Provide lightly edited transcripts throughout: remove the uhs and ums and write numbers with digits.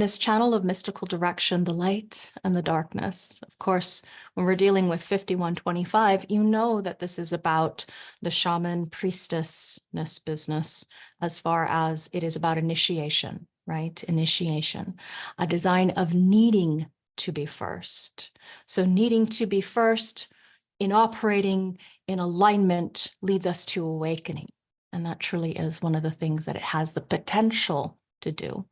This channel of mystical direction, the light and the darkness. Of course, when we're dealing with 5125, you know that this is about the shaman priestessness business as far as it is about initiation, right? Initiation, a design of needing to be first. So needing to be first in operating in alignment leads us to awakening. And that truly is one of the things that it has the potential to do.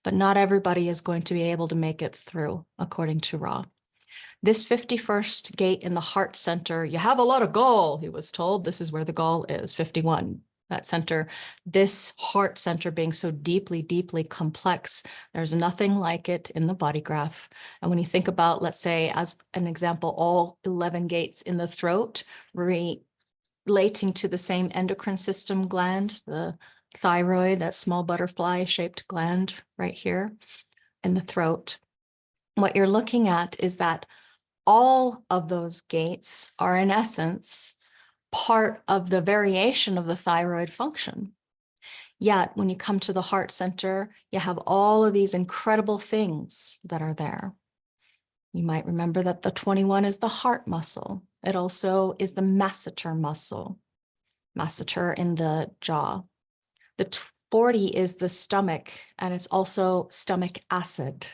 But not everybody is going to be able to make it through, according to Ra. This 51st gate in the heart center, you have a lot of gall, he was told. This is where the gall is, 51, that center. This heart center being so deeply, deeply complex, there's nothing like it in the body graph. And when you think about, let's say, as an example, all 11 gates in the throat, relating to the same endocrine system gland, the thyroid, that small butterfly-shaped gland right here in the throat. What you're looking at is that all of those gates are, in essence, part of the variation of the thyroid function. Yet, when you come to the heart center, you have all of these incredible things that are there. You might remember that the 21 is the heart muscle. It also is the masseter muscle, masseter in the jaw. The 40 is the stomach, and it's also stomach acid.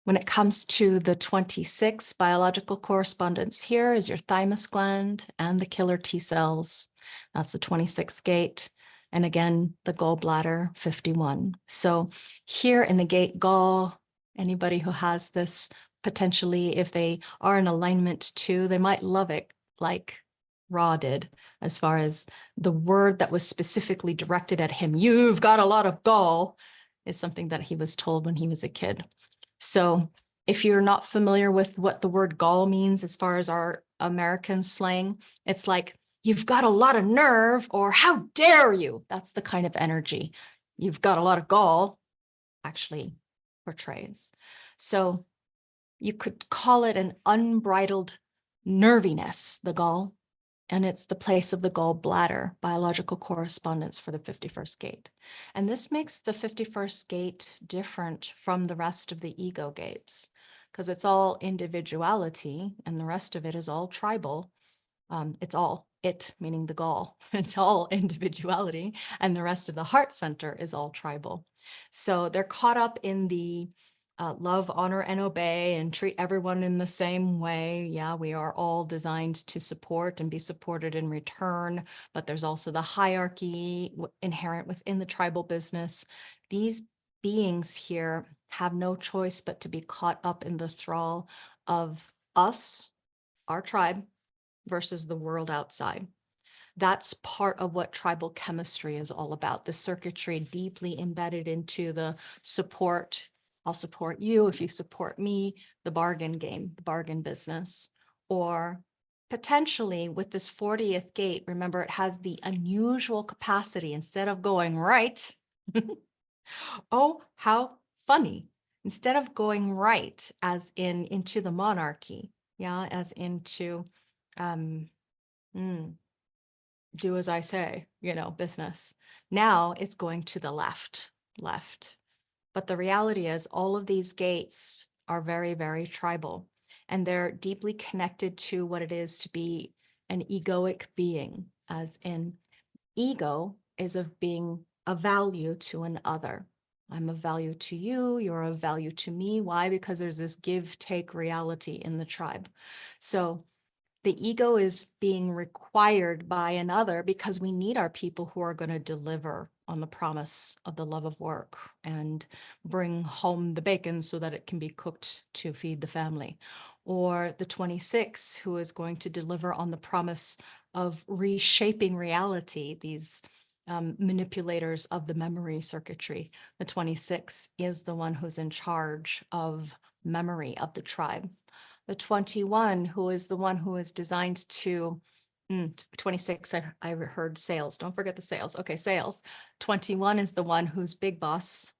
When it comes to the 26, biological correspondence here is your thymus gland and the killer T cells. That's the 26th gate. And again, the gallbladder, 51. So here in the gate gall, anybody who has this potentially, if they are in alignment too, they might love it like Ra did, as far as the word that was specifically directed at him, you've got a lot of gall, is something that he was told when he was a kid. So if you're not familiar with what the word gall means as far as our American slang, it's like, you've got a lot of nerve, or how dare you? That's the kind of energy you've got a lot of gall actually portrays. So you could call it an unbridled nerviness, the gall. And it's the place of the gallbladder, biological correspondence for the 51st gate. And this makes the 51st gate different from the rest of the ego gates, because it's all individuality and the rest of it is all tribal. It's all it, meaning the gall. It's all individuality, and the rest of the heart center is all tribal. So they're caught up in the love, honor, and obey, and treat everyone in the same way. Yeah, we are all designed to support and be supported in return, but there's also the hierarchy inherent within the tribal business. These beings here have no choice but to be caught up in the thrall of us, our tribe, versus the world outside. That's part of what tribal chemistry is all about, the circuitry deeply embedded into the support. I'll support you if you support me, the bargain game, the bargain business. Or potentially with this 40th gate, remember it has the unusual capacity, instead of going right, oh, how funny. Instead of going right as into the monarchy, yeah, as into do as I say, business. Now it's going to the left. But the reality is all of these gates are very, very tribal, and they're deeply connected to what it is to be an egoic being, as in ego is of being a value to an other. I'm of value to you, you're of value to me. Why? Because there's this give-take reality in the tribe. So the ego is being required by another because we need our people who are going to deliver on the promise of the love of work and bring home the bacon so that it can be cooked to feed the family. Or the 26 who is going to deliver on the promise of reshaping reality, these manipulators of the memory circuitry. The 26 is the one who's in charge of memory of the tribe. The 21, who is the one who is designed to, 26, I heard sales. Don't forget the sales. Okay, sales. 21 is the one who's big boss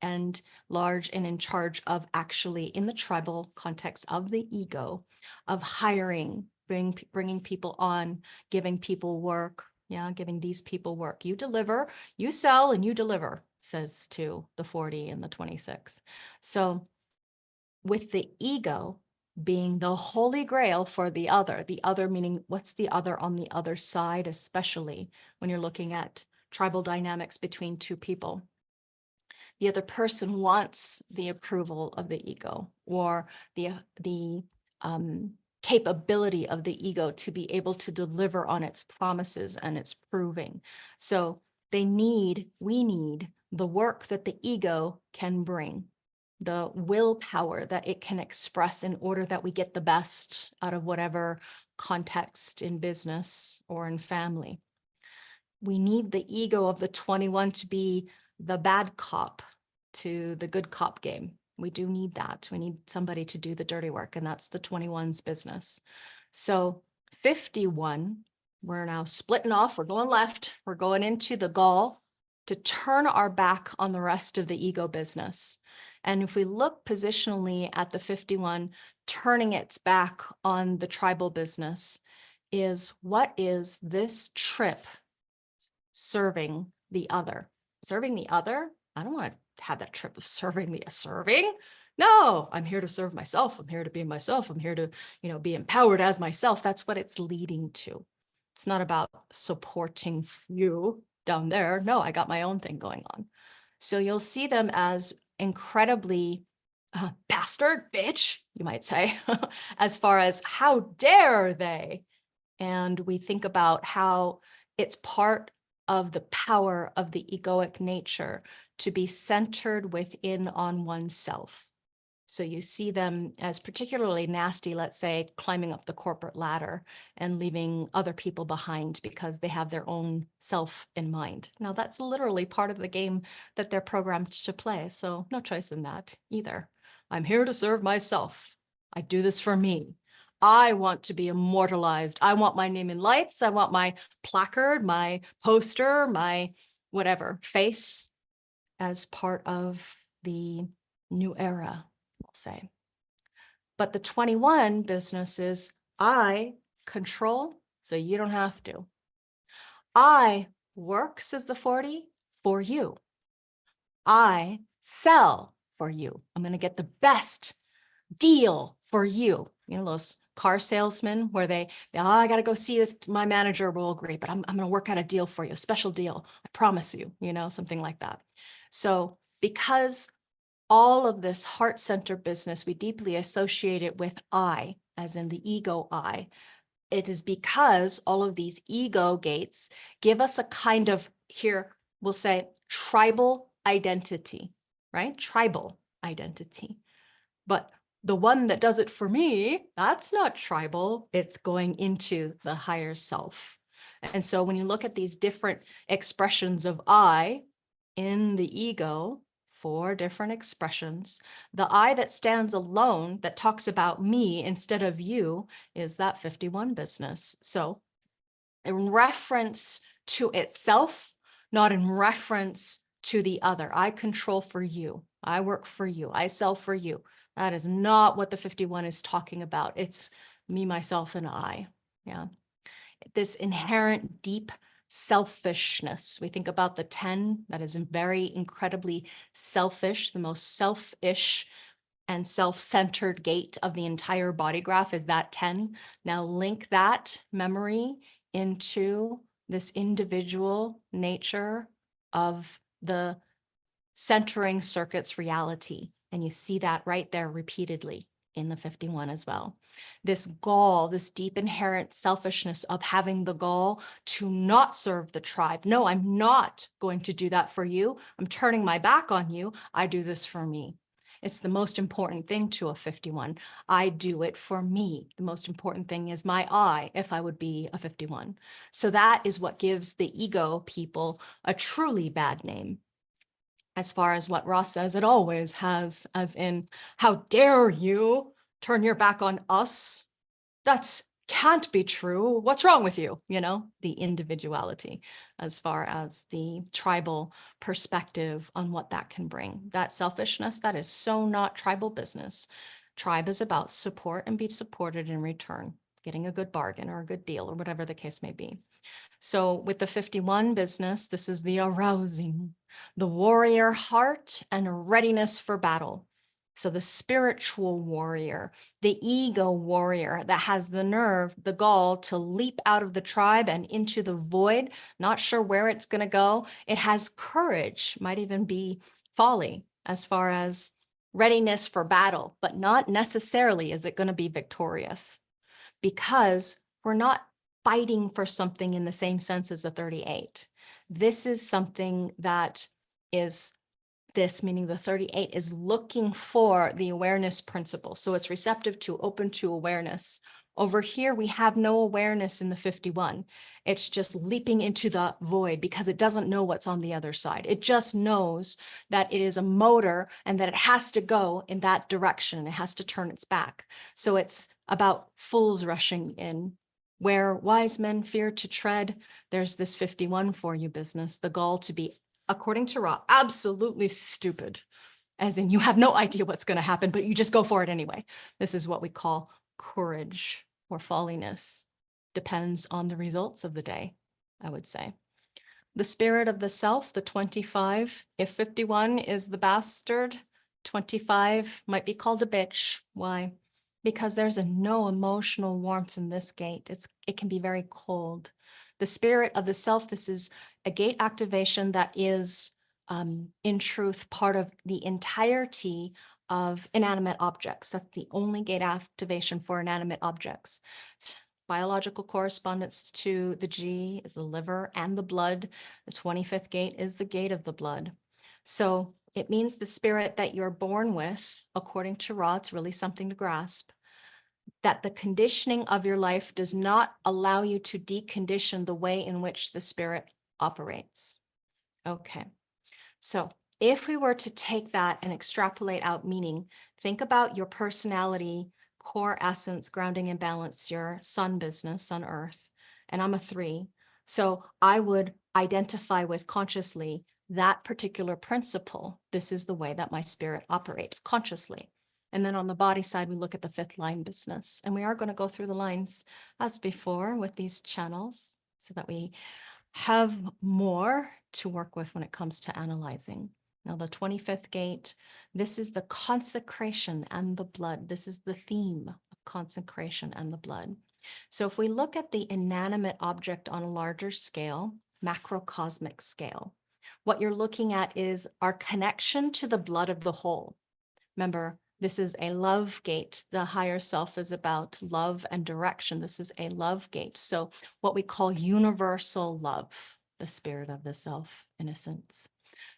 and large and in charge of actually, in the tribal context of the ego, of hiring, bringing people on, giving people work. Yeah, giving these people work. You deliver, you sell, and you deliver. says to the 40 and the 26. So with the ego being the holy grail for the other meaning what's the other on the other side, especially when you're looking at tribal dynamics between two people. The other person wants the approval of the ego, or the capability of the ego to be able to deliver on its promises and its proving. So we need the work that the ego can bring, the willpower that it can express in order that we get the best out of whatever context in business or in family. We need the ego of the 21 to be the bad cop to the good cop game. We do need that. We need somebody to do the dirty work, and that's the 21's business. So 51, we're now splitting off. We're going left. We're going into the gall to turn our back on the rest of the ego business. And if we look positionally at the 51, turning its back on the tribal business is, what is this trip serving the other? Serving the other? I don't want to have that trip of serving the serving. No, I'm here to serve myself. I'm here to be myself. I'm here to, be empowered as myself. That's what it's leading to. It's not about supporting you down there. No, I got my own thing going on. So you'll see them as incredibly bastard, bitch, you might say, as far as how dare they? And we think about how it's part of the power of the egoic nature to be centered within on oneself. So you see them as particularly nasty, let's say, climbing up the corporate ladder and leaving other people behind because they have their own self in mind. Now, that's literally part of the game that they're programmed to play. So no choice in that either. I'm here to serve myself. I do this for me. I want to be immortalized. I want my name in lights. I want my placard, my poster, my whatever face as part of the new era, I'll say. But the 21 business is, I control, so you don't have to. I work, says the 40, for you. I sell for you. I'm going to get the best deal for you. You know, those car salesmen where I got to go see if my manager will agree, but I'm going to work out a deal for you, a special deal. I promise you, something like that. So because all of this heart center business, we deeply associate it with I, as in the ego I. It is because all of these ego gates give us a kind of, here we'll say, tribal identity, right? Tribal identity. But the one that does it for me, that's not tribal. It's going into the higher self. And so when you look at these different expressions of I in the ego, 4 different expressions, the I that stands alone, that talks about me instead of you, is that 51 business. So in reference to itself, not in reference to the other. I control for you. I work for you. I sell for you. That is not what the 51 is talking about. It's me, myself, and I. Yeah. This inherent deep selfishness. We think about the 10, that is very incredibly selfish, the most selfish and self-centered gate of the entire body graph is that 10. Now link that memory into this individual nature of the centering circuit's reality. And you see that right there repeatedly in the 51 as well. This gall, this deep inherent selfishness of having the gall to not serve the tribe. No, I'm not going to do that for you. I'm turning my back on you. I do this for me. It's the most important thing to a 51. I do it for me. The most important thing is my I, if I would be a 51. So that is what gives the ego people a truly bad name. As far as what Ross says, it always has, as in, how dare you turn your back on us? That can't be true. What's wrong with you? The individuality as far as the tribal perspective on what that can bring. That selfishness, that is so not tribal business. Tribe is about support and be supported in return, getting a good bargain or a good deal or whatever the case may be. So with the 51 business, this is the arousing, the warrior heart and readiness for battle. So the spiritual warrior, the ego warrior that has the nerve, the gall to leap out of the tribe and into the void, not sure where it's going to go. It has courage, might even be folly as far as readiness for battle, but not necessarily is it going to be victorious, because we're not fighting for something in the same sense as the 38. This is something that is this, meaning the 38 is looking for the awareness principle. So it's receptive to, open to awareness. Over here, we have no awareness in the 51. It's just leaping into the void because it doesn't know what's on the other side. It just knows that it is a motor and that it has to go in that direction. It has to turn its back. So it's about fools rushing in. Where wise men fear to tread, there's this 51 for you business, the gall to be, according to Ra, absolutely stupid, as in you have no idea what's going to happen, but you just go for it anyway. This is what we call courage or folliness. Depends on the results of the day, I would say. The spirit of the self, the 25, if 51 is the bastard, 25 might be called a bitch. Why? Because there's no emotional warmth in this gate. It can be very cold. The spirit of the self, this is a gate activation that is, in truth, part of the entirety of inanimate objects. That's the only gate activation for inanimate objects. Biological correspondence to the G is the liver and the blood. The 25th gate is the gate of the blood. So it means the spirit that you're born with, according to Ra, it's really something to grasp, that the conditioning of your life does not allow you to decondition the way in which the spirit operates. Okay, so if we were to take that and extrapolate out meaning, think about your personality, core essence, grounding and balance, your sun business, sun earth, and I'm a 3. So I would identify with consciously that particular principle. This is the way that my spirit operates consciously. And then on the body side, we look at the 5th line business. And we are going to go through the lines as before with these channels so that we have more to work with when it comes to analyzing. Now, the 25th gate, this is the consecration and the blood. This is the theme of consecration and the blood. So if we look at the inanimate object on a larger scale, macrocosmic scale, what you're looking at is our connection to the blood of the whole. Remember, this is a love gate. The higher self is about love and direction. This is a love gate. So what we call universal love, the spirit of the self, innocence.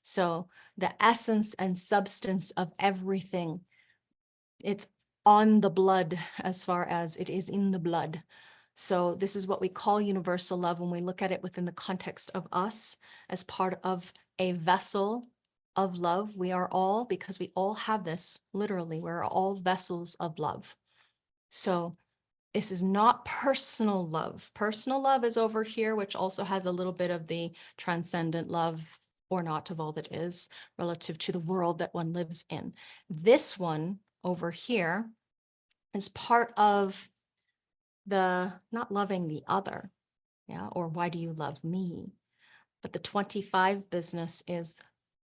So the essence and substance of everything, it's on the blood as far as it is in the blood. So this is what we call universal love when we look at it within the context of us as part of a vessel of love. We are all, because we all have this, literally, we're all vessels of love. So this is not personal love. Personal love is over here, which also has a little bit of the transcendent love or not of all that is relative to the world that one lives in. This one over here is part of the not loving the other, yeah, or why do you love me? But the 25 business is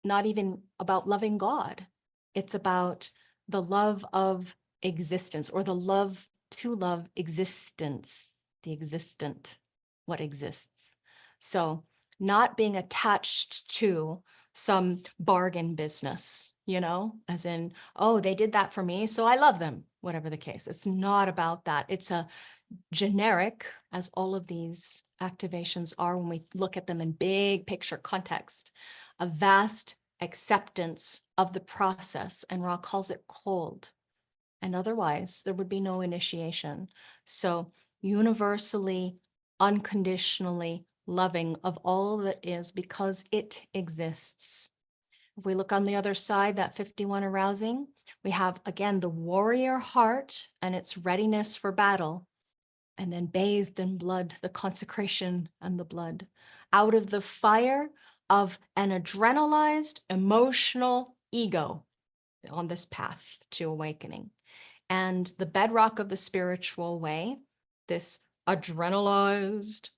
not even about loving God. It's about the love of existence, or the love to love existence, the existent, what exists. So not being attached to some bargain business, as in, oh, they did that for me, so I love them, whatever the case. It's not about that. It's a generic, as all of these activations are when we look at them in big picture context, a vast acceptance of the process, and Ra calls it cold. And otherwise, there would be no initiation. So universally, unconditionally loving of all that is because it exists. If we look on the other side, that 51 arousing, we have, again, the warrior heart and its readiness for battle. And then bathed in blood, the consecration and the blood, out of the fire of an adrenalized emotional ego on this path to awakening. And the bedrock of the spiritual way, this adrenalized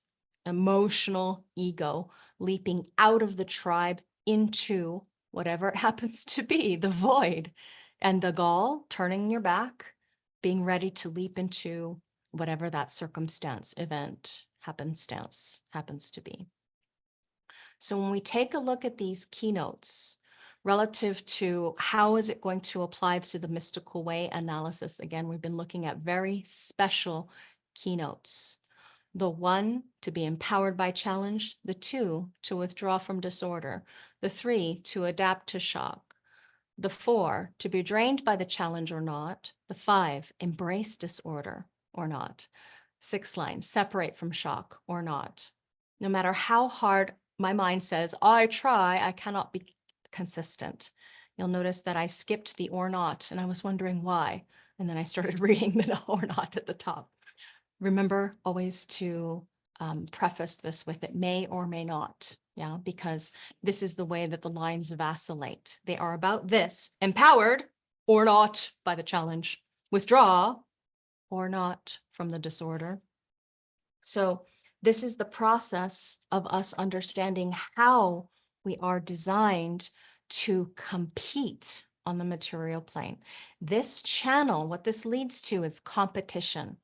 emotional ego leaping out of the tribe into whatever it happens to be, the void, and the gall, turning your back, being ready to leap into whatever that circumstance, event, happenstance happens to be. So when we take a look at these keynotes relative to how is it going to apply to the mystical way analysis, again, we've been looking at very special keynotes. The 1, to be empowered by challenge. The 2, to withdraw from disorder. The 3, to adapt to shock. The 4, to be drained by the challenge or not. The 5, embrace disorder or not. 6th line, separate from shock or not. No matter how hard my mind says, I try, I cannot be consistent. You'll notice that I skipped the or not, and I was wondering why. And then I started reading the or not at the top. Remember always to preface this with it may or may not, yeah, because this is the way that the lines vacillate. They are about this, empowered or not by the challenge, withdraw or not from the disorder. So this is the process of us understanding how we are designed to compete on the material plane. This channel, what this leads to is competition.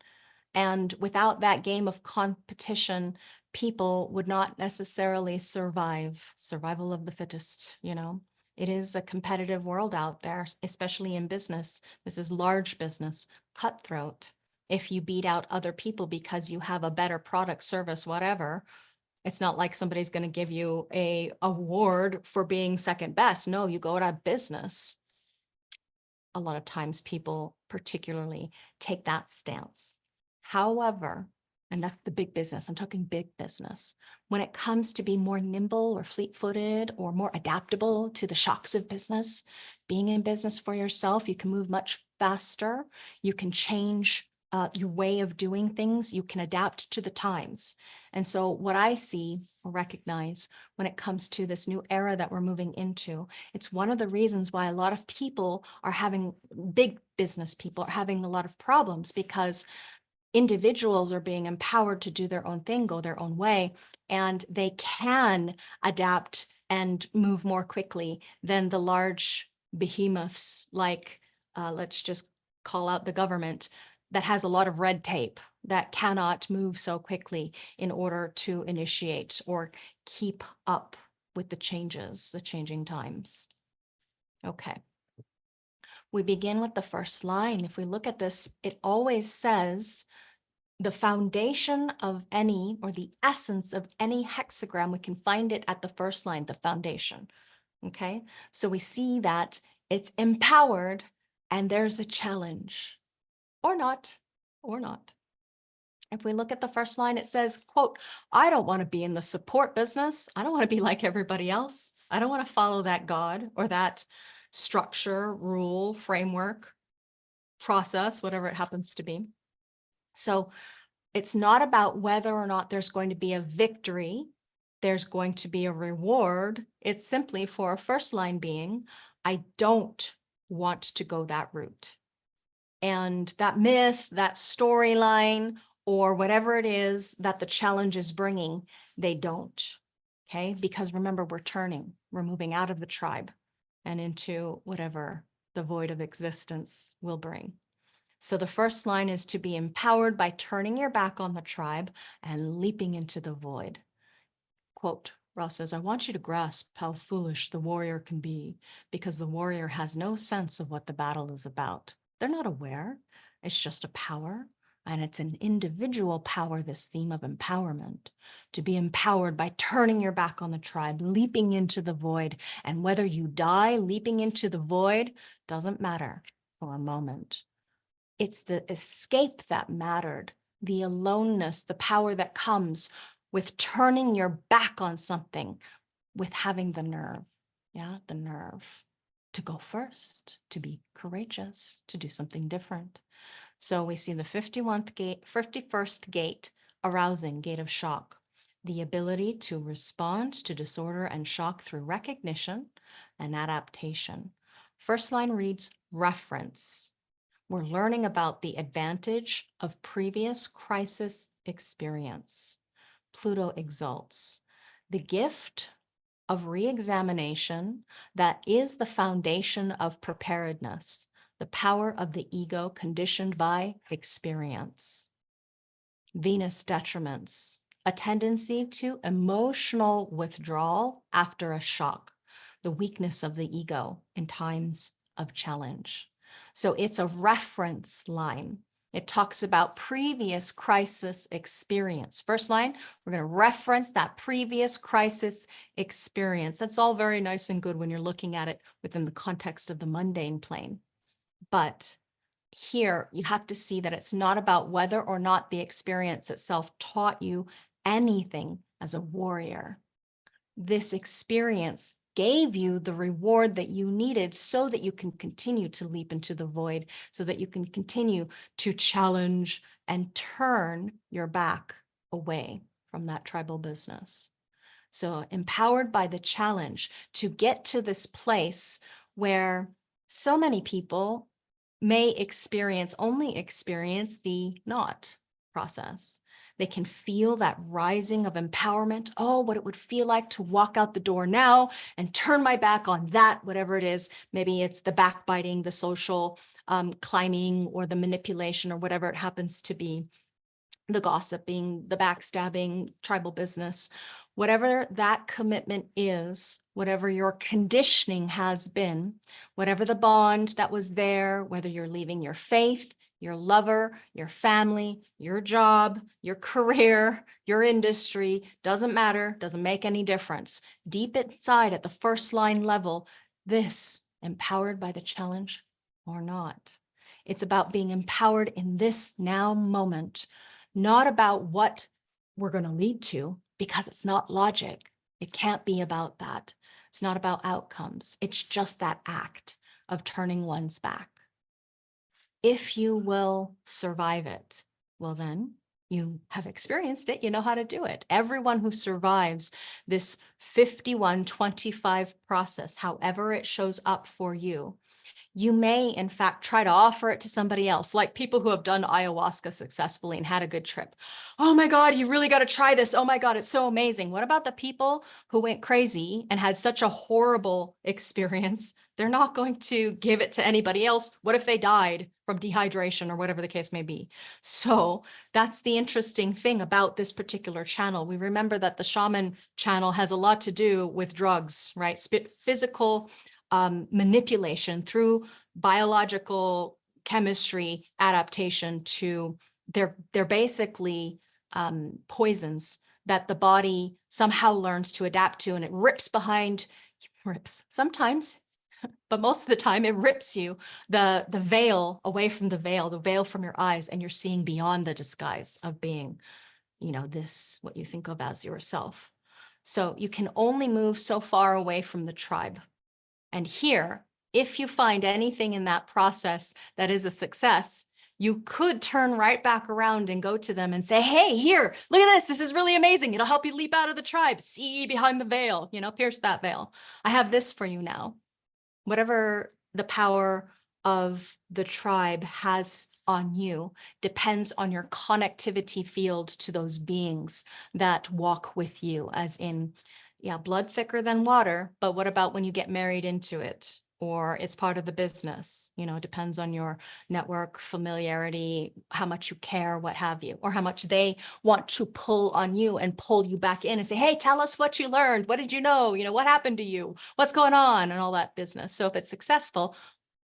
And without that game of competition, people would not necessarily survive. Survival of the fittest, you know. It is a competitive world out there, especially in business. This is large business, cutthroat. If you beat out other people because you have a better product, service, whatever, it's not like somebody's going to give you a award for being second best. No, you go out of business. A lot of times people particularly take that stance. However, and that's the big business, I'm talking big business, when it comes to being more nimble or fleet-footed or more adaptable to the shocks of business, being in business for yourself, you can move much faster. You can change your way of doing things. You can adapt to the times. And so what I see or recognize when it comes to this new era that we're moving into, it's one of the reasons why a lot of people are having, big business people are having a lot of problems, because individuals are being empowered to do their own thing, go their own way, and they can adapt and move more quickly than the large behemoths like, let's just call out the government, that has a lot of red tape, that cannot move so quickly in order to initiate or keep up with the changes, the changing times. Okay. We begin with the first line. If we look at this, it always says the foundation of any, or the essence of any hexagram, we can find it at the first line, the foundation. Okay, so we see that it's empowered and there's a challenge, or not, or not. If we look at the first line, it says, quote, I don't want to be in the support business. I don't want to be like everybody else. I don't want to follow that God or that structure, rule, framework, process, whatever it happens to be. So it's not about whether or not there's going to be a victory, there's going to be a reward. It's simply for a first line being, I don't want to go that route. And that myth, that storyline, or whatever it is that the challenge is bringing, they don't. Okay, because remember, we're moving out of the tribe and into whatever the void of existence will bring. So the first line is to be empowered by turning your back on the tribe and leaping into the void. Quote, Ross says, I want you to grasp how foolish the warrior can be, because the warrior has no sense of what the battle is about. They're not aware. It's just a power. And it's an individual power, this theme of empowerment, to be empowered by turning your back on the tribe, leaping into the void. And whether you die leaping into the void doesn't matter for a moment. It's the escape that mattered, the aloneness, the power that comes with turning your back on something, with having the nerve, the nerve to go first, to be courageous, to do something different. So we see the 51st gate, arousing, gate of shock, the ability to respond to disorder and shock through recognition and adaptation. First line reads reference. We're learning about the advantage of previous crisis experience. Pluto exalts. The gift of re-examination that is the foundation of preparedness, the power of the ego conditioned by experience. Venus detriments, a tendency to emotional withdrawal after a shock, the weakness of the ego in times of challenge. So it's a reference line. It talks about previous crisis experience. First line, we're going to reference that previous crisis experience. That's all very nice and good when you're looking at it within the context of the mundane plane. But here you have to see that it's not about whether or not the experience itself taught you anything as a warrior. This experience gave you the reward that you needed so that you can continue to leap into the void, so that you can continue to challenge and turn your back away from that tribal business. So empowered by the challenge to get to this place where so many people may only experience the not process. They can feel that rising of empowerment. Oh, what it would feel like to walk out the door now and turn my back on that, whatever it is. Maybe it's the backbiting, the social climbing, or the manipulation, or whatever it happens to be, the gossiping, the backstabbing, tribal business, whatever that commitment is, whatever your conditioning has been, whatever the bond that was there, whether you're leaving your faith, your lover, your family, your job, your career, your industry, doesn't matter, doesn't make any difference. Deep inside at the first line level, this empowered by the challenge or not. It's about being empowered in this now moment, not about what we're going to lead to, because it's not logic. It can't be about that. It's not about outcomes. It's just that act of turning one's back. If you will survive it, well then you have experienced it. You know how to do it. Everyone who survives this 51-25 process, however it shows up for you, you may, in fact, try to offer it to somebody else, like people who have done ayahuasca successfully and had a good trip. Oh my God, you really got to try this. Oh my God, it's so amazing. What about the people who went crazy and had such a horrible experience? They're not going to give it to anybody else. What if they died from dehydration or whatever the case may be? So that's the interesting thing about this particular channel. We remember that the shaman channel has a lot to do with drugs, right? Physical manipulation through biological chemistry adaptation to they're basically poisons that the body somehow learns to adapt to, and it rips sometimes, but most of the time it rips you the veil away from the veil from your eyes, and you're seeing beyond the disguise of being, this, what you think of as yourself. So you can only move so far away from the tribe. And here, if you find anything in that process that is a success, you could turn right back around and go to them and say, hey, here, look at this. This is really amazing. It'll help you leap out of the tribe. See behind the veil, pierce that veil. I have this for you now. Whatever the power of the tribe has on you depends on your connectivity field to those beings that walk with you, as in, yeah, blood thicker than water, but what about when you get married into it? Or it's part of the business, it depends on your network, familiarity, how much you care, what have you, or how much they want to pull on you and pull you back in and say, hey, tell us what you learned. What did you know? What happened to you? What's going on? And all that business. So if it's successful,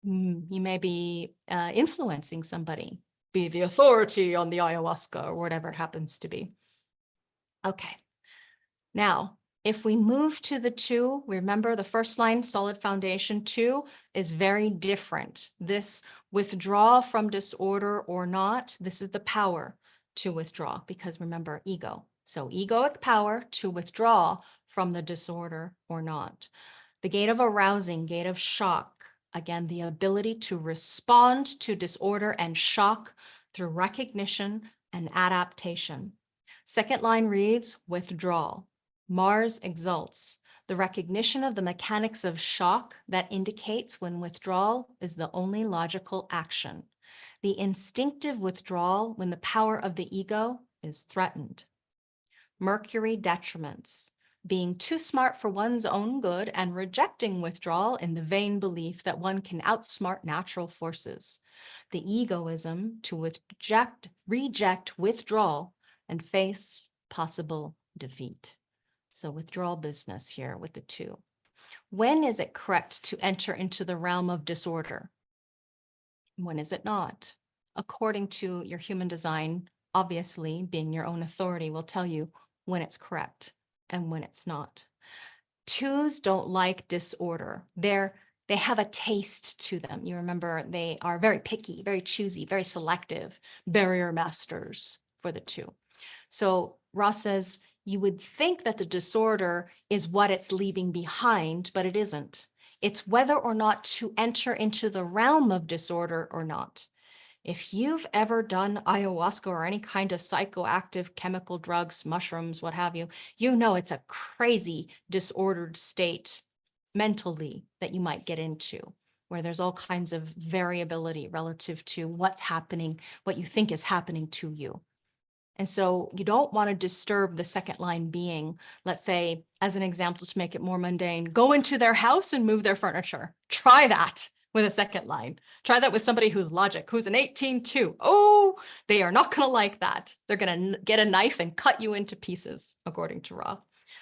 you may be influencing somebody, be the authority on the ayahuasca or whatever it happens to be. Okay. Now, if we move to the 2, remember the first line, solid foundation. 2 is very different. This withdraw from disorder or not, this is the power to withdraw, because remember, ego. So egoic power to withdraw from the disorder or not. The gate of arousing, gate of shock, again, the ability to respond to disorder and shock through recognition and adaptation. Second line reads withdrawal. Mars exalts, the recognition of the mechanics of shock that indicates when withdrawal is the only logical action. The instinctive withdrawal when the power of the ego is threatened. Mercury detriments, being too smart for one's own good and rejecting withdrawal in the vain belief that one can outsmart natural forces. The egoism to reject withdrawal and face possible defeat. So withdrawal business here with the 2. When is it correct to enter into the realm of disorder? When is it not? According to your human design, obviously, being your own authority will tell you when it's correct and when it's not. 2s don't like disorder. They have a taste to them. You remember they are very picky, very choosy, very selective, barrier masters for the 2. So Ross says, you would think that the disorder is what it's leaving behind, but it isn't. It's whether or not to enter into the realm of disorder or not. If you've ever done ayahuasca or any kind of psychoactive chemical drugs, mushrooms, what have you, you know it's a crazy disordered state mentally that you might get into, where there's all kinds of variability relative to what's happening, what you think is happening to you. And so you don't want to disturb the second line being, let's say, as an example, to make it more mundane, go into their house and move their furniture. Try that with a second line. Try that with somebody who's logic, who's an 18-2. Oh, they are not going to like that. They're going to get a knife and cut you into pieces, according to Ra.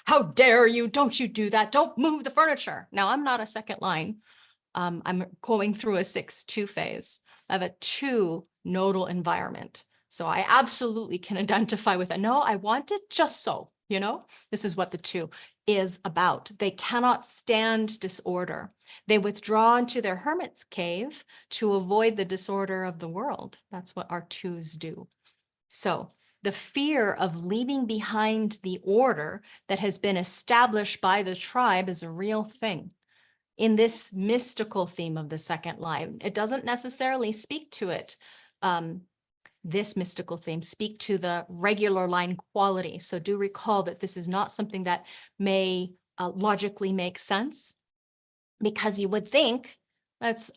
How dare you? Don't you do that? Don't move the furniture. Now, I'm not a second line. I'm going through a 6-2 phase. I have a 2 nodal environment. So I absolutely can identify with it. No, I want it just so, this is what the 2 is about. They cannot stand disorder. They withdraw into their hermit's cave to avoid the disorder of the world. That's what our 2s do. So the fear of leaving behind the order that has been established by the tribe is a real thing. In this mystical theme of the second line, it doesn't necessarily speak to it. This mystical theme speak to the regular line quality. So do recall that this is not something that may logically make sense, because you would think that's,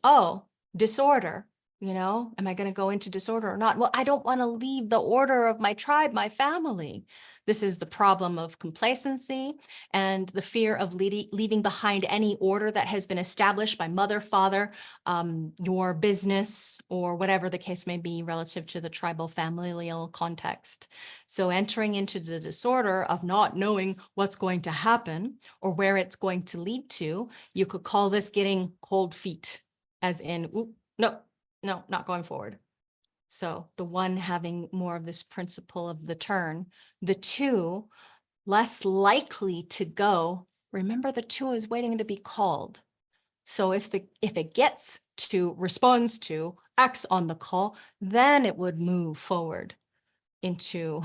disorder, am I going to go into disorder or not? Well, I don't want to leave the order of my tribe, my family. This is the problem of complacency and the fear of leaving behind any order that has been established by mother, father, your business, or whatever the case may be relative to the tribal familial context. So entering into the disorder of not knowing what's going to happen or where it's going to lead to, you could call this getting cold feet, as in, no, not going forward. So the 1 having more of this principle of the turn, the 2 less likely to go. Remember, the 2 is waiting to be called. So if it responds to X on the call, then it would move forward into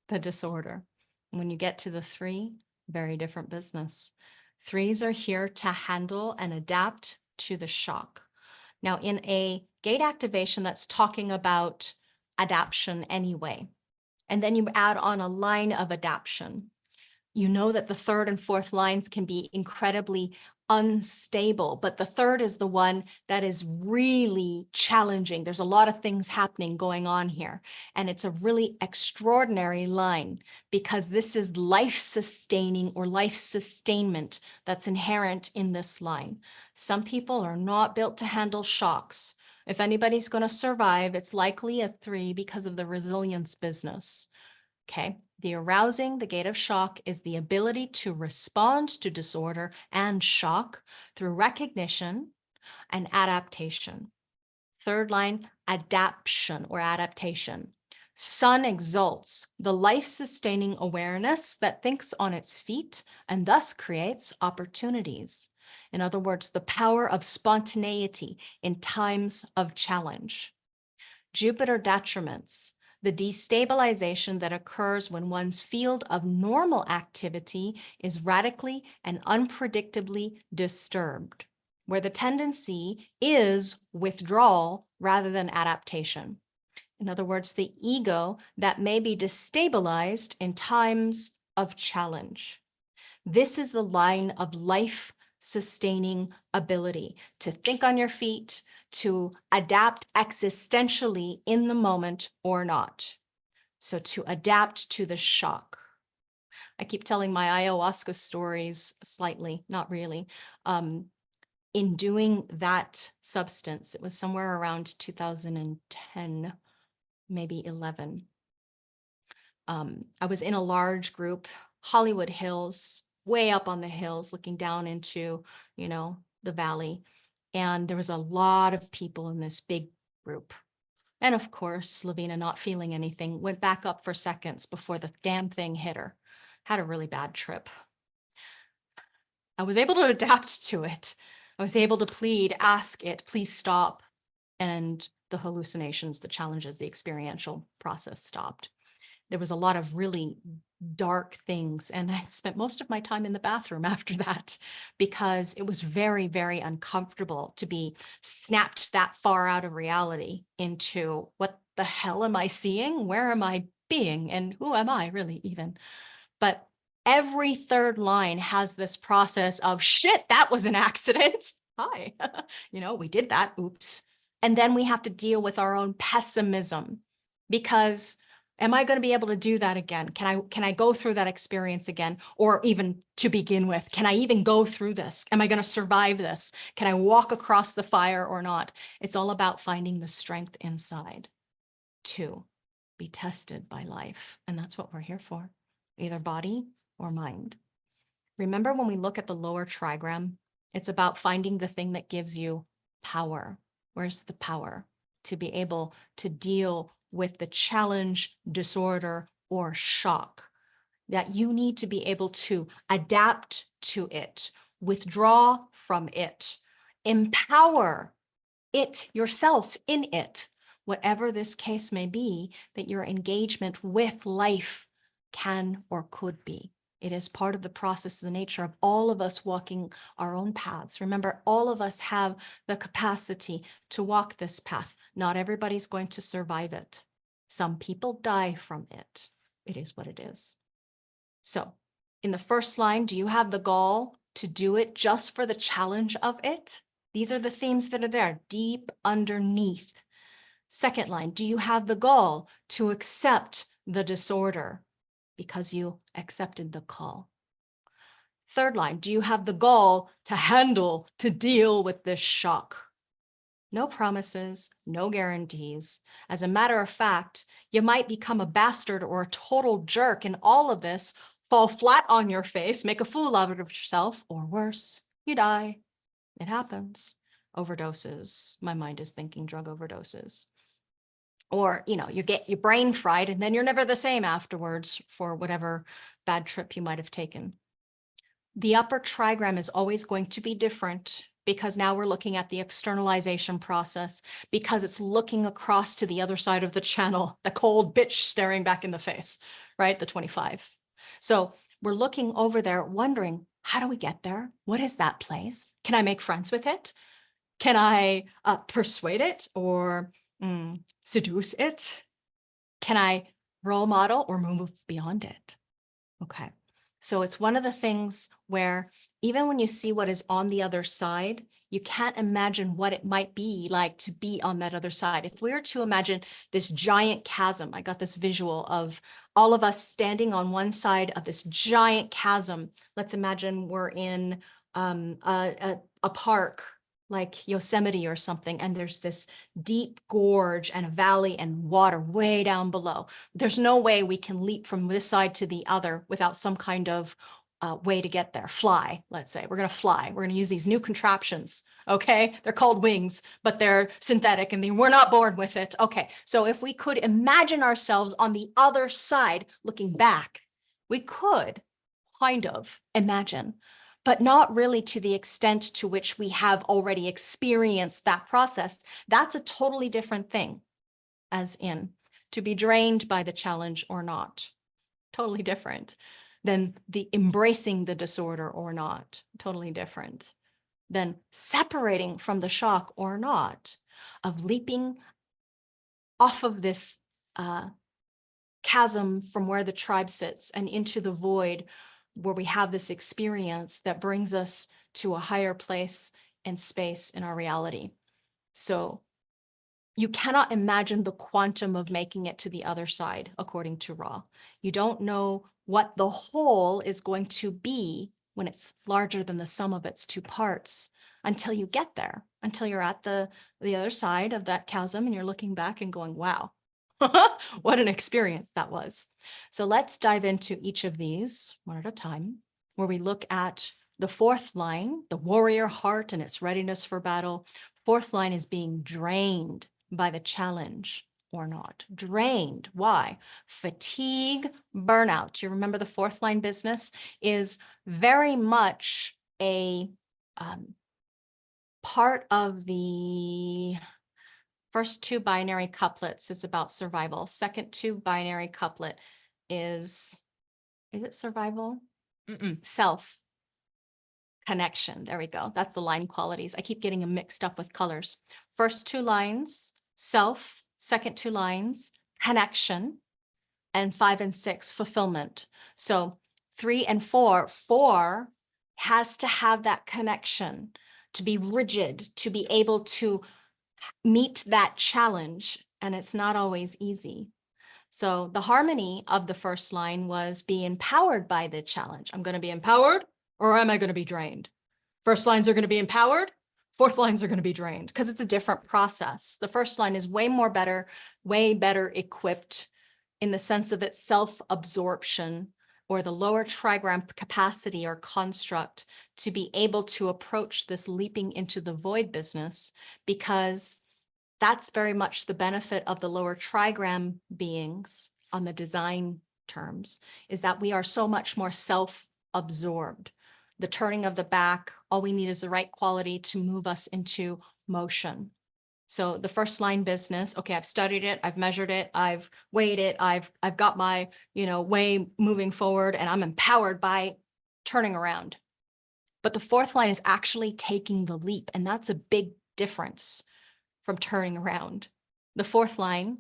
the disorder. When you get to the 3, very different business. 3s are here to handle and adapt to the shock. Now, in a gate activation, that's talking about adaptation anyway. And then you add on a line of adaptation. You know that the 3rd and 4th lines can be incredibly unstable, but the 3rd is the one that is really challenging. There's a lot of things happening going on here, and it's a really extraordinary line because this is life-sustaining or life sustainment that's inherent in this line. Some people are not built to handle shocks. If anybody's going to survive, it's likely a 3 because of the resilience business. Okay. The arousing, the gate of shock, is the ability to respond to disorder and shock through recognition and adaptation. 3rd line, adaptation or adaptation. Sun exalts the life-sustaining awareness that thinks on its feet and thus creates opportunities. In other words, the power of spontaneity in times of challenge. Jupiter detriments, the destabilization that occurs when one's field of normal activity is radically and unpredictably disturbed, where the tendency is withdrawal rather than adaptation. In other words, the ego that may be destabilized in times of challenge. This is the line of life-sustaining ability to think on your feet, to adapt existentially in the moment or not. So to adapt to the shock. I keep telling my ayahuasca stories slightly, not really. In doing that substance, it was somewhere around 2010, maybe 11. I was in a large group, Hollywood Hills, way up on the hills, looking down into, the valley. And there was a lot of people in this big group. And of course, Laveena, not feeling anything, went back up for seconds before the damn thing hit her. Had a really bad trip. I was able to adapt to it. I was able to plead, ask it, please stop. And the hallucinations, the challenges, the experiential process stopped. There was a lot of really dark things. And I spent most of my time in the bathroom after that because it was very, very uncomfortable to be snapped that far out of reality into what the hell am I seeing? Where am I being? And who am I really even? But every third line has this process of shit, that was an accident. Hi, we did that. Oops. And then we have to deal with our own pessimism because am I going to be able to do that again? Can I go through that experience again? Or even to begin with, can I even go through this? Am I going to survive this? Can I walk across the fire or not? It's all about finding the strength inside to be tested by life. And that's what we're here for, either body or mind. Remember when we look at the lower trigram, it's about finding the thing that gives you power. Where's the power to be able to deal with the challenge, disorder, or shock that you need to be able to adapt to it, withdraw from it, empower it yourself in it, whatever this case may be, that your engagement with life can or could be. It is part of the process, the nature of all of us walking our own paths. Remember, all of us have the capacity to walk this path. Not everybody's going to survive it. Some people die from it. It is what it is. So in the first line, do you have the gall to do it just for the challenge of it? These are the themes that are there, deep underneath. Second line, do you have the gall to accept the disorder because you accepted the call? Third line, do you have the gall to handle, to deal with this shock? No promises, no guarantees. As a matter of fact, you might become a bastard or a total jerk in all of this, fall flat on your face, make a fool out of yourself, or worse, you die. It happens. Overdoses. My mind is thinking drug overdoses. Or, you get your brain fried and then you're never the same afterwards for whatever bad trip you might have taken. The upper trigram is always going to be different because now we're looking at the externalization process because it's looking across to the other side of the channel, the cold bitch staring back in the face, right? The 25. So we're looking over there wondering, how do we get there? What is that place? Can I make friends with it? Can I persuade it or seduce it? Can I role model or move beyond it? Okay. So it's one of the things where even when you see what is on the other side, you can't imagine what it might be like to be on that other side. If we were to imagine this giant chasm, I got this visual of all of us standing on one side of this giant chasm. Let's imagine we're in a park like Yosemite or something, and there's this deep gorge and a valley and water way down below. There's no way we can leap from this side to the other without some kind of way to get there. Fly, let's say. We're going to fly. We're going to use these new contraptions, okay? They're called wings, but they're synthetic and we're not born with it. Okay, so if we could imagine ourselves on the other side looking back, we could kind of imagine, but not really to the extent to which we have already experienced that process. That's a totally different thing, as in to be drained by the challenge or not. Totally different than the embracing the disorder or not. Totally different than separating from the shock or not, of leaping off of this chasm from where the tribe sits and into the void where we have this experience that brings us to a higher place and space in our reality. So you cannot imagine the quantum of making it to the other side, according to Ra. You don't know what the whole is going to be when it's larger than the sum of its two parts until you get there, until you're at the other side of that chasm and you're looking back and going, wow, what an experience that was. So let's dive into each of these one at a time, where we look at the fourth line, the warrior heart and its readiness for battle. Fourth line is being drained by the challenge or not. Drained. Why? Fatigue, burnout. You remember the fourth line business is very much a part of the first two binary couplets is about survival. Second two binary couplet is it survival? Self connection. There we go. That's the line qualities. I keep getting them mixed up with colors. First two lines, self. Second two lines, connection. And 5 and 6, fulfillment. So 3 and 4, 4 has to have that connection, to be rigid, to be able to meet that challenge. And it's not always easy. So the harmony of the first line was be empowered by the challenge. I'm going to be empowered, or am I going to be drained? First lines are going to be empowered. Fourth lines are going to be drained because it's a different process. The first line is way better equipped in the sense of its self-absorption or the lower trigram capacity or construct to be able to approach this leaping into the void business, because that's very much the benefit of the lower trigram beings on the design terms, is that we are so much more self-absorbed. The turning of the back, all we need is the right quality to move us into motion. So the first line business, okay, I've studied it, I've measured it, I've weighed it, I've got my, way moving forward, and I'm empowered by turning around. But the fourth line is actually taking the leap, and that's a big difference from turning around. The fourth line,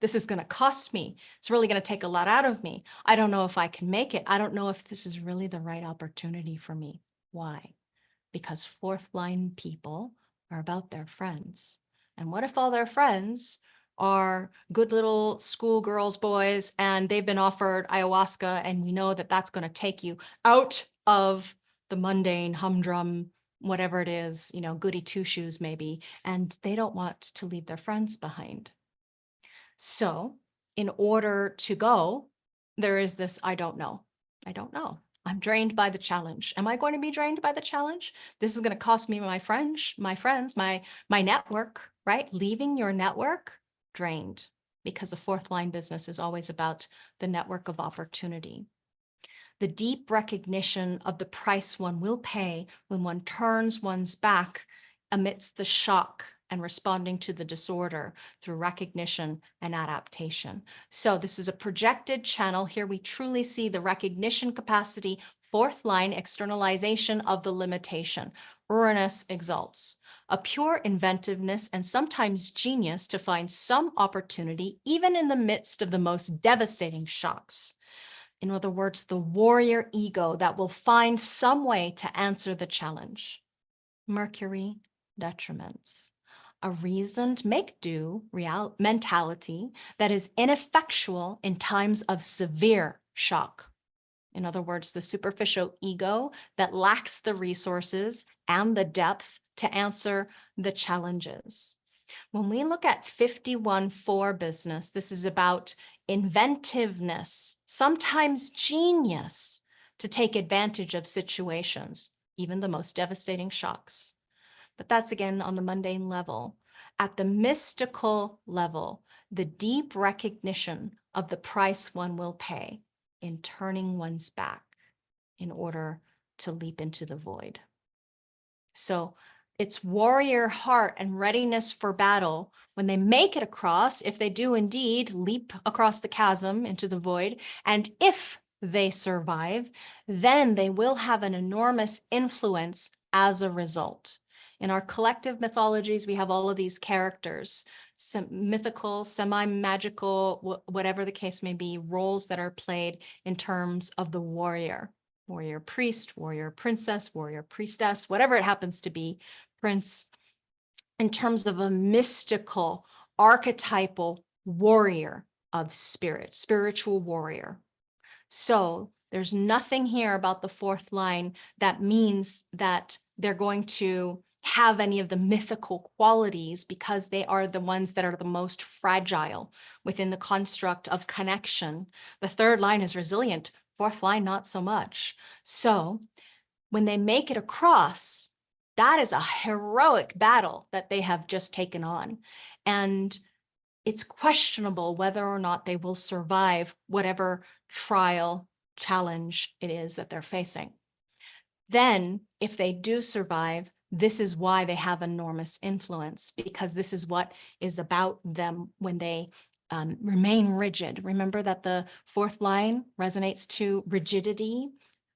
this is going to cost me. It's really going to take a lot out of me. I don't know if I can make it. I don't know if this is really the right opportunity for me. Why? Because fourth line people are about their friends. And what if all their friends are good little schoolgirls, boys, and they've been offered ayahuasca, and we know that that's going to take you out of the mundane, humdrum, whatever it is, goody two-shoes maybe, and they don't want to leave their friends behind. So in order to go, there is this, I don't know. I'm drained by the challenge. Am I going to be drained by the challenge? This is going to cost me my friends, my network, right? Leaving your network, drained, because the fourth line business is always about the network of opportunity. The deep recognition of the price one will pay when one turns one's back amidst the shock and responding to the disorder through recognition and adaptation. So this is a projected channel. Here we truly see the recognition capacity, fourth line externalization of the limitation. Uranus exalts a pure inventiveness and sometimes genius to find some opportunity, even in the midst of the most devastating shocks. In other words, the warrior ego that will find some way to answer the challenge. Mercury detriments. A reasoned make-do mentality that is ineffectual in times of severe shock. In other words, the superficial ego that lacks the resources and the depth to answer the challenges. When we look at 51.4 business, this is about inventiveness, sometimes genius, to take advantage of situations, even the most devastating shocks. But that's again on the mundane level. At the mystical level, the deep recognition of the price one will pay in turning one's back in order to leap into the void. So it's warrior heart and readiness for battle when they make it across, if they do indeed leap across the chasm into the void, and if they survive, then they will have an enormous influence as a result. In our collective mythologies, we have all of these characters, some mythical, semi-magical, whatever the case may be, roles that are played in terms of the warrior. Warrior priest, warrior princess, warrior priestess, whatever it happens to be, prince. in terms of a mystical, archetypal warrior of spirit, spiritual warrior. So there's nothing here about the fourth line that means that they're going to have any of the mythical qualities, because they are the ones that are the most fragile within the construct of connection. The third line is resilient, fourth line, not so much. So when they make it across, that is a heroic battle that they have just taken on. And it's questionable whether or not they will survive whatever trial, challenge it is that they're facing. Then, if they do survive, this is why they have enormous influence, because this is what is about them when they remain rigid. Remember that the fourth line resonates to rigidity,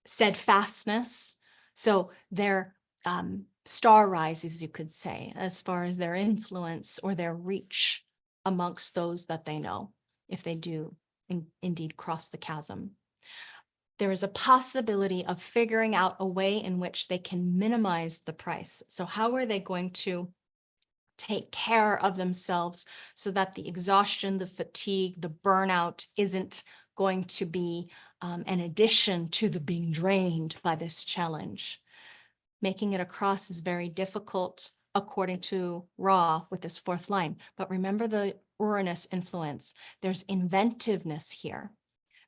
steadfastness. So their star rises, you could say, as far as their influence or their reach amongst those that they know, if they do indeed cross the chasm. There is a possibility of figuring out a way in which they can minimize the price. So how are they going to take care of themselves so that the exhaustion, the fatigue, the burnout isn't going to be an addition to the being drained by this challenge? Making it across is very difficult, according to Ra, with this fourth line. But remember the Uranus influence. There's inventiveness here.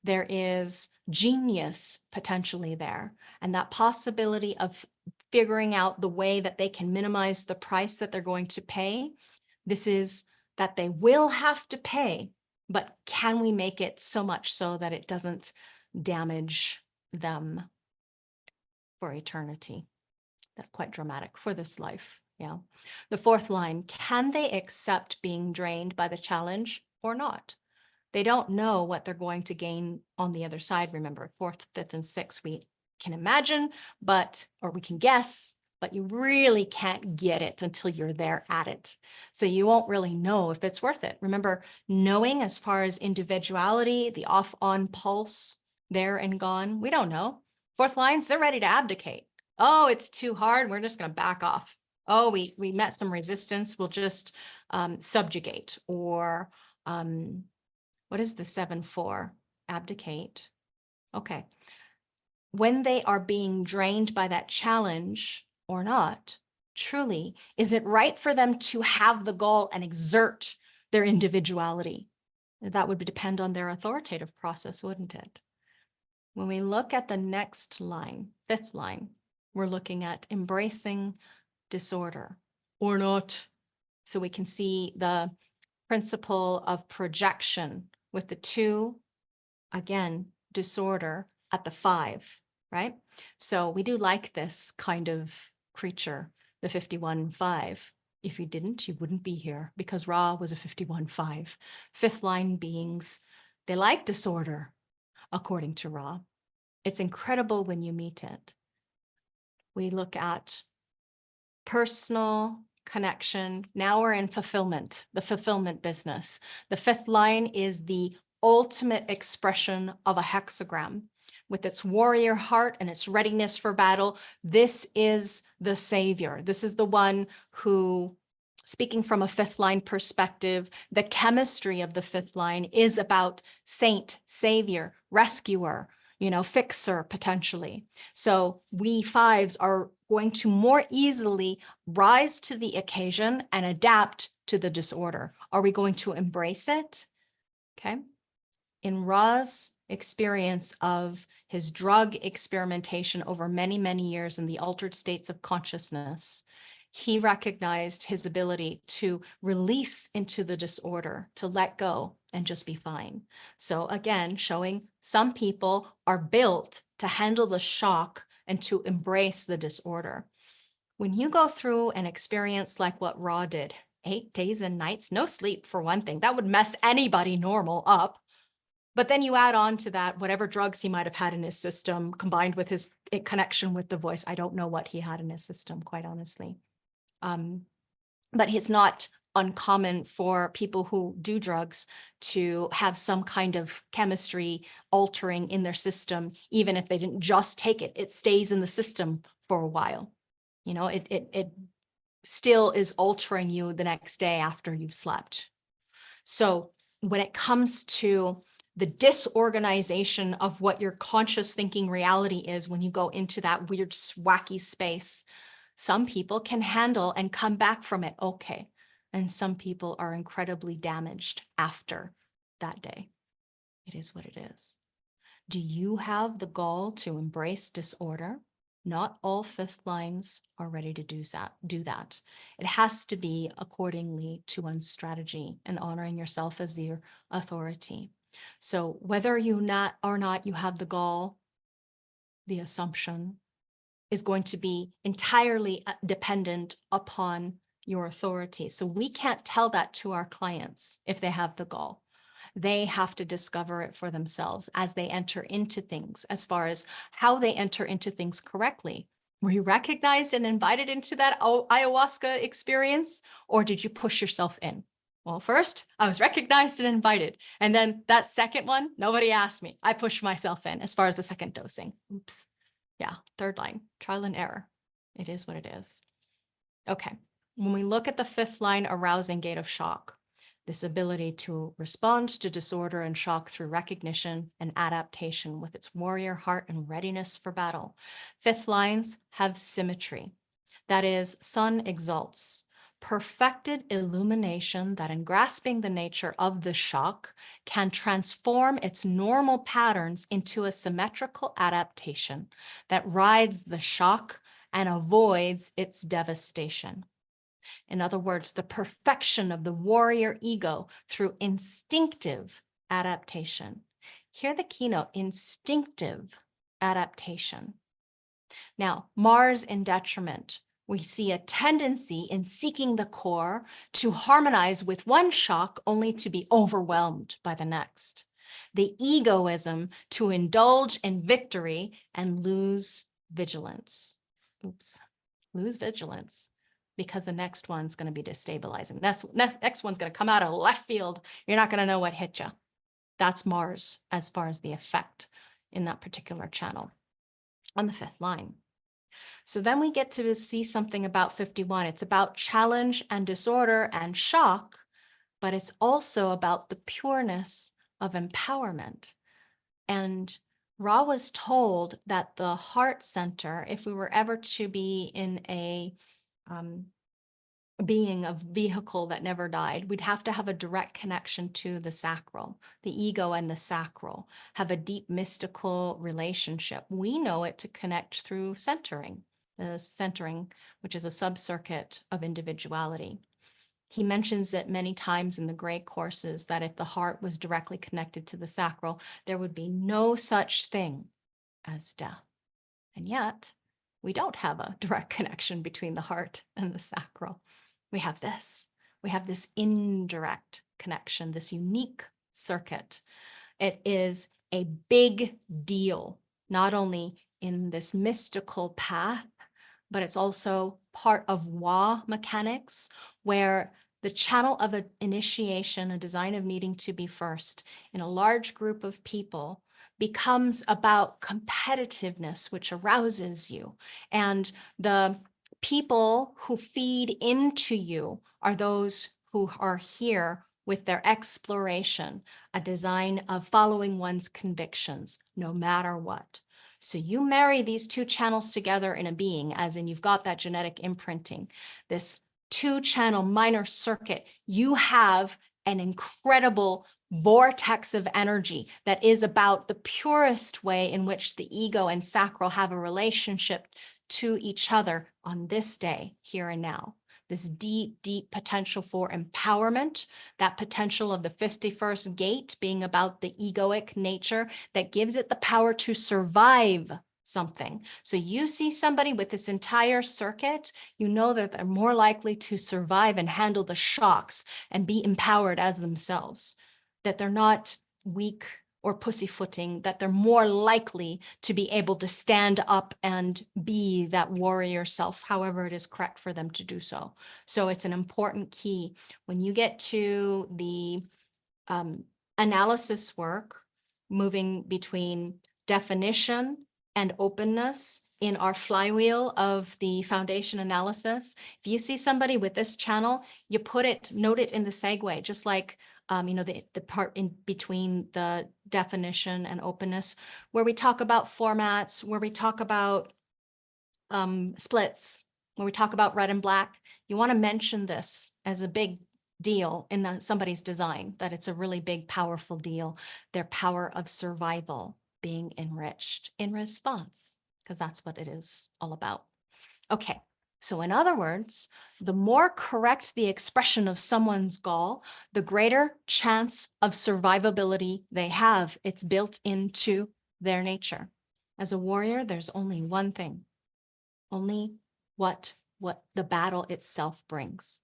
There is genius potentially there. And that possibility of figuring out the way that they can minimize the price that they're going to pay. This is that they will have to pay, but can we make it so much so that it doesn't damage them for eternity? That's quite dramatic for this life. Yeah. The fourth line, can they accept being drained by the challenge or not? They don't know what they're going to gain on the other side. Remember, fourth, fifth, and sixth, we can imagine, or we can guess, but you really can't get it until you're there at it. So you won't really know if it's worth it. Remember, knowing as far as individuality, the off-on pulse, there and gone, we don't know. Fourth lines, they're ready to abdicate. Oh, it's too hard. We're just going to back off. Oh, we met some resistance. We'll just subjugate, or what is the 7-4? Abdicate. Okay. When they are being drained by that challenge or not, truly, is it right for them to have the goal and exert their individuality? That would depend on their authoritative process, wouldn't it? When we look at the next line, fifth line, we're looking at embracing disorder or not. So we can see the principle of projection with the 2, again, disorder at the 5, right? So we do like this kind of creature, the 51-5. If you didn't, you wouldn't be here, because Ra was a 51-5. Fifth line beings, they like disorder, according to Ra. It's incredible when you meet it. We look at personal connection. Now we're in fulfillment, the fulfillment business. The fifth line is the ultimate expression of a hexagram. With its warrior heart and its readiness for battle, this is the savior. This is the one who, speaking from a fifth line perspective, the chemistry of the fifth line is about saint, savior, rescuer, fixer potentially. So we fives are going to more easily rise to the occasion and adapt to the disorder. Are we going to embrace it? Okay. In Ra's experience of his drug experimentation over many, many years in the altered states of consciousness, he recognized his ability to release into the disorder, to let go and just be fine. So again, showing some people are built to handle the shock and to embrace the disorder. When you go through an experience like what Ra did, 8 days and nights, no sleep for one thing, that would mess anybody normal up. But then you add on to that whatever drugs he might have had in his system, combined with his connection with the voice. I don't know what he had in his system, quite honestly. But it's not uncommon for people who do drugs to have some kind of chemistry altering in their system. Even if they didn't just take it, it stays in the system for a while. It still is altering you the next day after you've slept. So when it comes to the disorganization of what your conscious thinking reality is when you go into that weird, wacky space, some people can handle and come back from it okay. And some people are incredibly damaged after that day. It is what it is. Do you have the gall to embrace disorder? Not all fifth lines are ready to do that. It has to be accordingly to one's strategy and honoring yourself as your authority. So whether you or not you have the gall, the assumption is going to be entirely dependent upon your authority. So we can't tell that to our clients if they have the gall. They have to discover it for themselves as they enter into things, as far as how they enter into things correctly. Were you recognized and invited into that ayahuasca experience, or did you push yourself in? Well, first, I was recognized and invited. And then that second one, nobody asked me. I pushed myself in as far as the second dosing. Oops. Yeah, third line, trial and error. It is what it is. Okay, when we look at the fifth line, arousing gate of shock, this ability to respond to disorder and shock through recognition and adaptation with its warrior heart and readiness for battle. Fifth lines have symmetry. That is, sun exalts, perfected illumination that in grasping the nature of the shock can transform its normal patterns into a symmetrical adaptation that rides the shock and avoids its devastation. In other words, the perfection of the warrior ego through instinctive adaptation. Hear the keynote, instinctive adaptation. Now, Mars in detriment. We see a tendency in seeking the core to harmonize with one shock only to be overwhelmed by the next. The egoism to indulge in victory and lose vigilance. Oops, lose vigilance because the next one's going to be destabilizing. Next one's going to come out of left field. You're not going to know what hit you. That's Mars as far as the effect in that particular channel on the fifth line. So then we get to see something about 51. It's about challenge and disorder and shock, but it's also about the pureness of empowerment. And Ra was told that the heart center, if we were ever to be in a being of vehicle that never died, we'd have to have a direct connection to the sacral. The ego and the sacral have a deep mystical relationship. We know it to connect through centering, the centering, which is a subcircuit of individuality. He mentions it many times in the Great Courses that if the heart was directly connected to the sacral, there would be no such thing as death. And yet, we don't have a direct connection between the heart and the sacral. We have this. We have this indirect connection, this unique circuit. It is a big deal, not only in this mystical path, but it's also part of Wa mechanics, where the channel of an initiation, a design of needing to be first in a large group of people becomes about competitiveness, which arouses you. And the people who feed into you are those who are here with their exploration, a design of following one's convictions, no matter what. So you marry these two channels together in a being, as in you've got that genetic imprinting, this two-channel minor circuit, you have an incredible vortex of energy that is about the purest way in which the ego and sacral have a relationship to each other on this day, here and now. This deep, deep potential for empowerment, that potential of the 51st gate being about the egoic nature that gives it the power to survive something. So you see somebody with this entire circuit, you know that they're more likely to survive and handle the shocks and be empowered as themselves, that they're not weak or pussyfooting, that they're more likely to be able to stand up and be that warrior self, however it is correct for them to do so. So it's an important key. When you get to the analysis work, moving between definition and openness, in our flywheel of the foundation analysis, if you see somebody with this channel, you note it in the segue, just like, the part in between the definition and openness, where we talk about formats, where we talk about splits, where we talk about red and black. You want to mention this as a big deal in somebody's design, that it's a really big, powerful deal. Their power of survival being enriched in response, because that's what it is all about. Okay, so in other words, the more correct the expression of someone's goal, the greater chance of survivability they have. It's built into their nature. As a warrior, there's only one thing, only what the battle itself brings.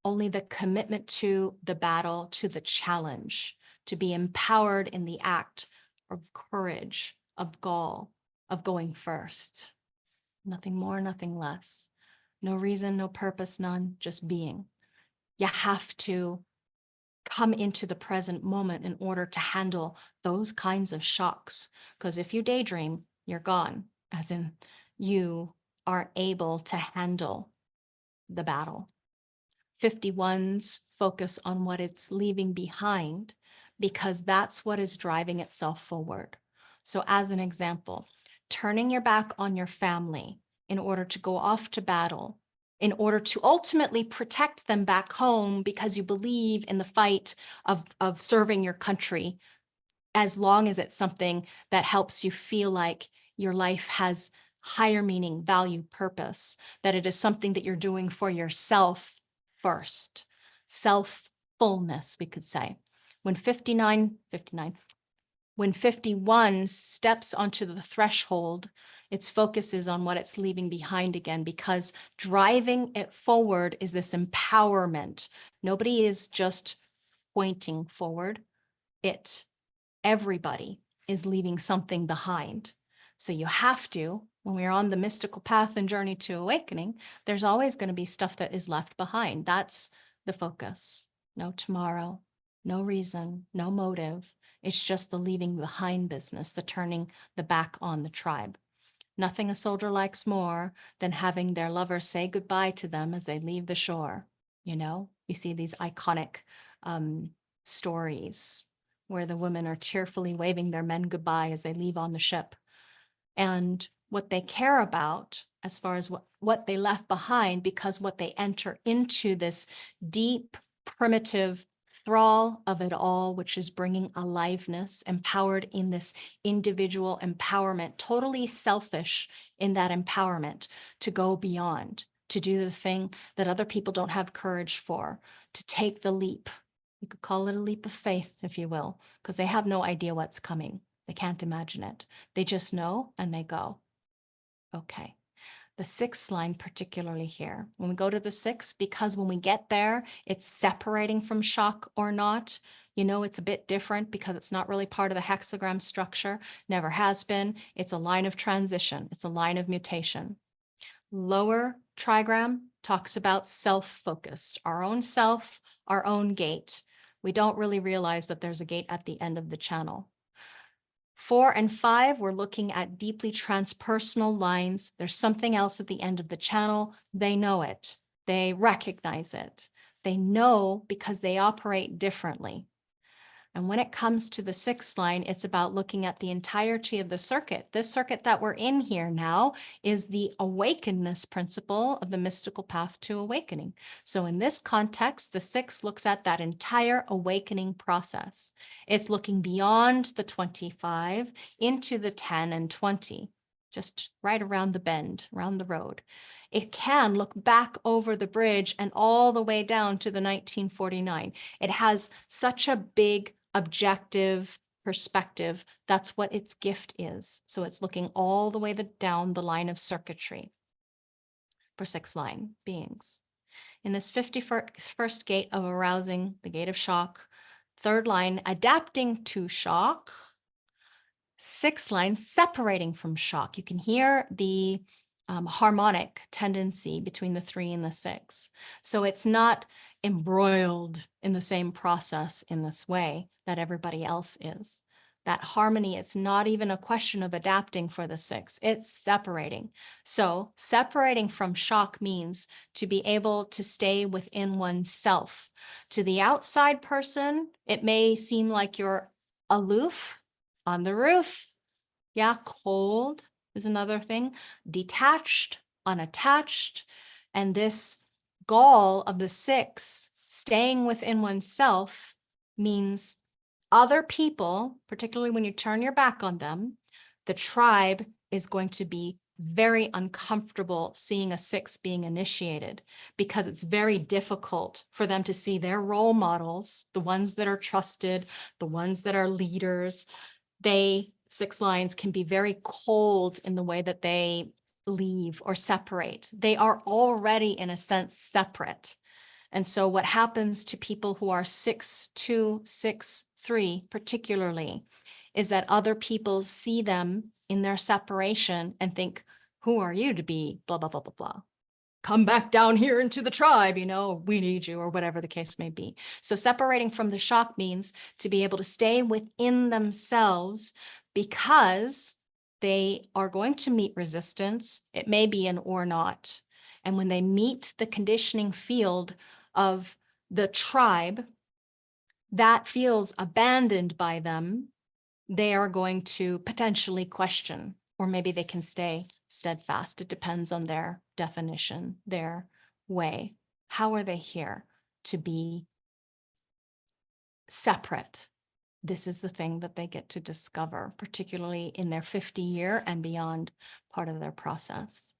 Only the commitment to the battle, to the challenge, to be empowered in the act of courage, of gall, of going first. Nothing more, nothing less. No reason, no purpose, none, just being. You have to come into the present moment in order to handle those kinds of shocks. Because if you daydream, you're gone, as in you aren't able to handle the battle. 51s focus on what it's leaving behind, because that's what is driving itself forward. So as an example, turning your back on your family in order to go off to battle, in order to ultimately protect them back home because you believe in the fight of serving your country, as long as it's something that helps you feel like your life has higher meaning, value, purpose, that it is something that you're doing for yourself first. Self-fullness, we could say. When 51 steps onto the threshold, its focus is on what it's leaving behind again, because driving it forward is this empowerment. Nobody is just pointing forward. Everybody is leaving something behind. So you have to, when we're on the mystical path and journey to awakening, there's always going to be stuff that is left behind. That's the focus. No tomorrow, no reason, no motive. It's just the leaving behind business, the turning the back on the tribe. Nothing a soldier likes more than having their lover say goodbye to them as they leave the shore. You see these iconic stories where the women are tearfully waving their men goodbye as they leave on the ship. And what they care about as far as what they left behind, because what they enter into this deep, primitive thrall of it all, which is bringing aliveness, empowered in this individual empowerment, totally selfish in that empowerment, to go beyond, to do the thing that other people don't have courage for, to take the leap. You could call it a leap of faith, if you will, because they have no idea what's coming. They can't imagine it. They just know and they go. Okay. The 6th line particularly here. When we go to the 6, because when we get there, it's separating from shock or not. It's a bit different because it's not really part of the hexagram structure. Never has been. It's a line of transition. It's a line of mutation. Lower trigram talks about self-focused, our own self, our own gate. We don't really realize that there's a gate at the end of the channel. 4 and 5, we're looking at deeply transpersonal lines. There's something else at the end of the channel. They know it. They recognize it. They know because they operate differently. And when it comes to the 6th line, it's about looking at the entirety of the circuit. This circuit that we're in here now is the awakeness principle of the mystical path to awakening. So in this context, the 6 looks at that entire awakening process. It's looking beyond the 25 into the 10 and 20, just right around the bend, around the road. It can look back over the bridge and all the way down to the 1949. It has such a big objective perspective. That's what its gift is. So it's looking all the way down the line of circuitry for 6 line beings. In this 51st gate of arousing, the gate of shock, 3rd line, adapting to shock, 6th line, separating from shock. You can hear the harmonic tendency between the 3 and the 6. So it's not embroiled in the same process in this way that everybody else is. that harmony. It's not even a question of adapting for the 6, it's separating. So separating from shock means to be able to stay within oneself. To the outside person, it may seem like you're aloof, on the roof. Yeah, cold is another thing. Detached, unattached. And this goal of the 6, staying within oneself, means other people, particularly when you turn your back on them, the tribe is going to be very uncomfortable seeing a 6 being initiated, because it's very difficult for them to see their role models, the ones that are trusted, the ones that are leaders. 6 lines can be very cold in the way that they leave or separate. They are already, in a sense, separate. And so what happens to people who are 6-2, 6-3 particularly, is that other people see them in their separation and think, who are you to be blah, blah, blah, blah, blah. Come back down here into the tribe, we need you, or whatever the case may be. So separating from the shock means to be able to stay within themselves, because they are going to meet resistance. It may be an or not. And when they meet the conditioning field of the tribe that feels abandoned by them, they are going to potentially question, or maybe they can stay steadfast. It depends on their definition, their way. How are they here to be separate? This is the thing that they get to discover, particularly in their 50-year and beyond part of their process.